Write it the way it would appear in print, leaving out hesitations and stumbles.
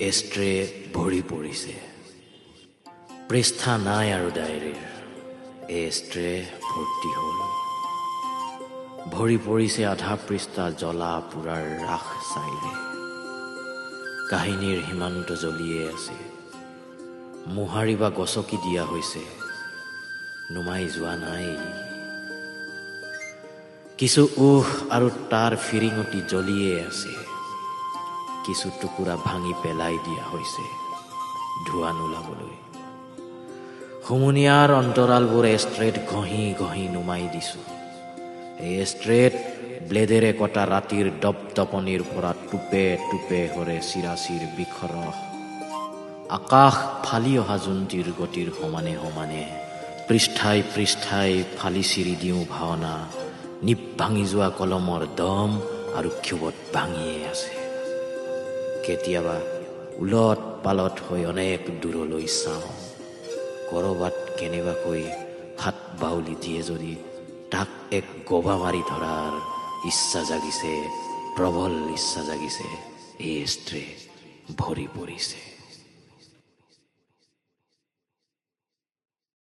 এষ্ট্ৰে ভৰি পৰিছে। পৃষ্ঠা নাই আৰু ডায়েৰীৰ, এষ্ট্ৰে ভৰ্তি হ'ল। ভৰি পৰিছে আধা পৃষ্ঠা জ্বলা পোৰাৰ ৰাস চাইৰে। কাহিনীৰ সীমান্ত জ্বলিয়ে আছে, মোহাৰি বা গছকি দিয়া হৈছে, নুমাই যোৱা নাই। কিছু আৰু তাৰ ফিৰিঙতি জ্বলিয়ে আছে, কিছু টুকুৰা ভাঙি পেলাই দিয়া হৈছে ধোঁৱা নোলাবলৈ। হুমুনিয়াৰ অন্তৰালবোৰ এষ্ট্ৰেট ঘঁহি ঘঁহি নুমাই দিছোঁ। এই এষ্ট্ৰেট ব্লেডেৰে কটা ৰাতিৰ দপদপনিৰ পৰা টোপে টোপে সৰে চিৰাচিৰ বিখৰহ। আকাশ ফালি অহা জোনটিৰ গতিৰ সমানে সমানে পৃষ্ঠাই পৃষ্ঠাই ফালি চিৰি দিওঁ ভাওনা। নিপ ভাঙি যোৱা কলমৰ দম আৰু ক্ষোভত ভাঙিয়ে আছে। কেতিয়াবা উলট পালট হৈ অনেক দূৰলৈ চাওঁ, কৰবাত কেনেবাকৈ হাত বাউলি দিয়ে যদি তাক এক গবা মাৰি ধৰাৰ ইচ্ছা জাগিছে, প্ৰবল ইচ্ছা জাগিছে। এই এষ্ট্ৰে ভৰি পৰিছে।